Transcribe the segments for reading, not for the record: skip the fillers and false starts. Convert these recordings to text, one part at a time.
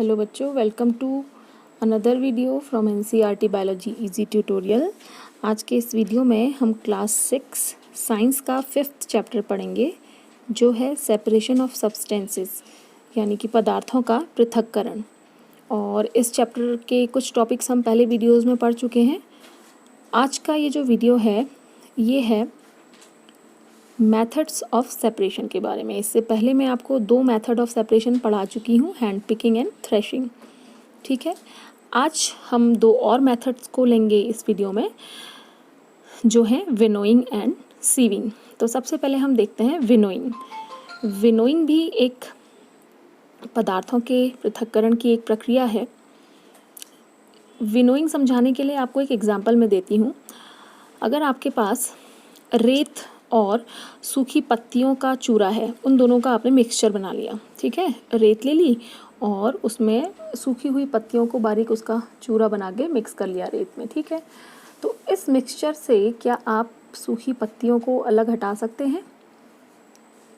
Hello बच्चों, welcome to another video from NCERT biology easy tutorial. आज के इस वीडियो में हम क्लास 6 साइंस का 5th चैप्टर पढ़ेंगे, जो है सेपरेशन ऑफ सब्सटेंसेस, यानी कि पदार्थों का पृथक्करण। और इस चैप्टर के कुछ टॉपिक्स हम पहले वीडियोज़ में पढ़ चुके हैं। आज का ये जो वीडियो है ये है मेथड्स ऑफ सेपरेशन के बारे में। इससे पहले मैं आपको 2 मेथड ऑफ सेपरेशन पढ़ा चुकी हूँ, हैंड पिकिंग एंड थ्रेशिंग। ठीक है, आज हम 2 और मेथड्स को लेंगे इस वीडियो में, जो हैं विनोइंग एंड सीविंग। तो सबसे पहले हम देखते हैं विनोइंग। विनोइंग भी एक पदार्थों के पृथक्करण की एक प्रक्रिया है। विनोइंग समझाने के लिए आपको एक एग्जाम्पल मैं देती हूँ। अगर आपके पास रेत और सूखी पत्तियों का चूरा है, उन दोनों का आपने मिक्सचर बना लिया। ठीक है, रेत ले ली और उसमें सूखी हुई पत्तियों को बारीक उसका चूरा बना के मिक्स कर लिया रेत में। ठीक है, तो इस मिक्सचर से क्या आप सूखी पत्तियों को अलग हटा सकते हैं?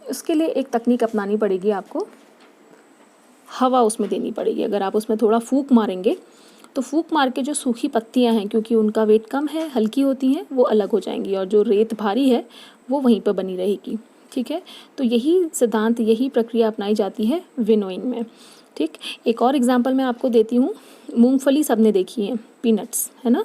उसके लिए एक तकनीक अपनानी पड़ेगी आपको, हवा उसमें देनी पड़ेगी। अगर आप उसमें थोड़ा फूंक मारेंगे तो फूंक मार के जो सूखी पत्तियां हैं, क्योंकि उनका वेट कम है, हल्की होती हैं, वो अलग हो जाएंगी और जो रेत भारी है वो वहीं पर बनी रहेगी। ठीक है, तो यही सिद्धांत, यही प्रक्रिया अपनाई जाती है विनोइंग में। ठीक, एक और एग्जांपल मैं आपको देती हूँ। मूंगफली सबने देखी है, पीनट्स, है ना।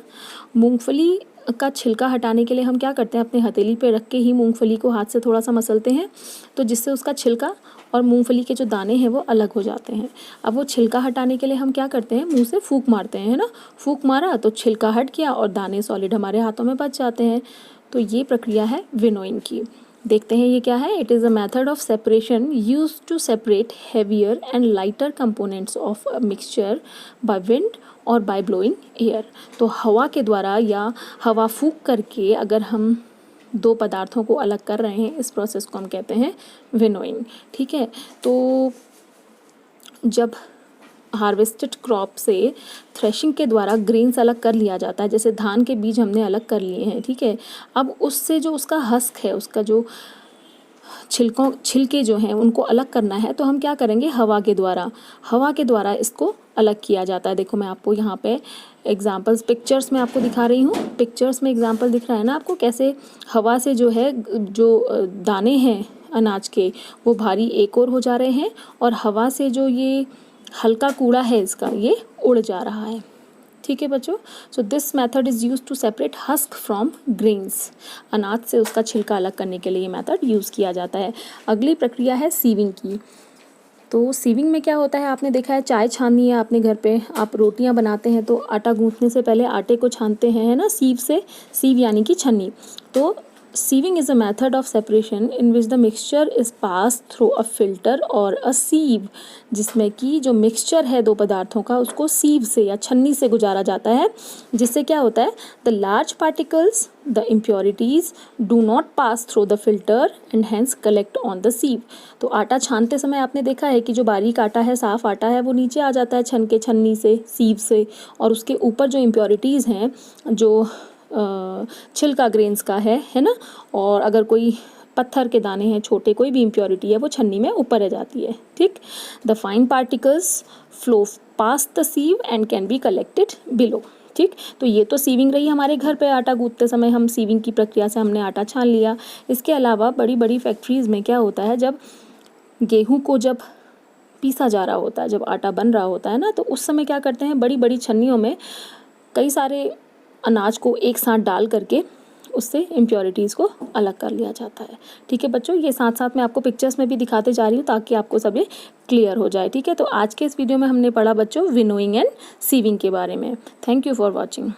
मूंगफली का छिलका हटाने के लिए हम क्या करते हैं, अपने हथेली पे रख के ही मूंगफली को हाथ से थोड़ा सा मसलते हैं, तो जिससे उसका छिलका और मूंगफली के जो दाने हैं वो अलग हो जाते हैं। अब वो छिलका हटाने के लिए हम क्या करते हैं, मुंह से फूंक मारते हैं, है ना। फूंक मारा तो छिलका हट गया और दाने सॉलिड हमारे हाथों में बच जाते हैं। तो ये प्रक्रिया है विनोइंग की। देखते हैं ये क्या है। It is a method of separation used to separate heavier and lighter components of a mixture by wind और बाय ब्लोइंग एयर। तो हवा के द्वारा या हवा फूंक करके अगर हम 2 पदार्थों को अलग कर रहे हैं, इस प्रोसेस को हम कहते हैं विनोइंग। ठीक है, तो जब हार्वेस्टेड क्रॉप से थ्रेशिंग के द्वारा ग्रेन्स अलग कर लिया जाता है, जैसे धान के बीज हमने अलग कर लिए हैं। ठीक है, अब उससे जो उसका हस्क है, उसका जो छिलके जो हैं उनको अलग करना है, तो हम क्या करेंगे, हवा के द्वारा इसको अलग किया जाता है। देखो मैं आपको यहाँ पे एग्जांपल्स पिक्चर्स में आपको दिखा रही हूँ। पिक्चर्स में एग्जांपल दिख रहा है ना आपको, कैसे हवा से जो है जो दाने हैं अनाज के वो भारी एक और हो जा रहे हैं, और हवा से जो ये हल्का कूड़ा है इसका, ये उड़ जा रहा है। ठीक है बच्चों, so this method is use to separate husk from grains. अनाज से उसका छिलका अलग करने के लिए ये मेथड यूज़ किया जाता है। अगली प्रक्रिया है सीविंग की। तो सीविंग में क्या होता है, आपने देखा है चाय छाननी है आपने घर पे, आप रोटियां बनाते हैं तो आटा गूंथने से पहले आटे को छानते हैं, है ना, सीव से। सीव यानी कि छन्नी। तो sieving is a method of separation in which the mixture is pass through a filter और अ सीव, जिसमें कि जो मिक्सचर है 2 पदार्थों का, उसको सीव से या छन्नी से गुजारा जाता है, जिससे क्या होता है, the large particles, the impurities do not pass through the filter and hence collect on the sieve. तो आटा छानते समय आपने देखा है कि जो बारीक आटा है, साफ आटा है, वो नीचे आ जाता है छन्नी से, सीव से, और उसके ऊपर जो इम्प्योरिटीज़ हैं, जो छिलका ग्रेन्स का है ना, और अगर कोई पत्थर के दाने हैं छोटे, कोई भी इम्प्योरिटी है, वो छन्नी में ऊपर रह जाती है। ठीक, the fine particles flow pass the सीव and can be collected below. ठीक, तो ये तो सीविंग रही हमारे घर पे, आटा गूंथते समय हम सीविंग की प्रक्रिया से हमने आटा छान लिया। इसके अलावा बड़ी बड़ी फैक्ट्रीज़ में क्या होता है, जब गेहूँ को जब पीसा जा रहा होता है, जब आटा बन रहा होता है ना, तो उस समय क्या करते हैं, बड़ी बड़ी छन्नियों में कई सारे अनाज को एक साथ डाल करके उससे इम्प्योरिटीज़ को अलग कर लिया जाता है। ठीक है बच्चों, ये साथ साथ मैं आपको पिक्चर्स में भी दिखाते जा रही हूँ ताकि आपको सब ये क्लियर हो जाए। ठीक है, तो आज के इस वीडियो में हमने पढ़ा बच्चों विनोइंग एंड सीविंग के बारे में। Thank you for watching.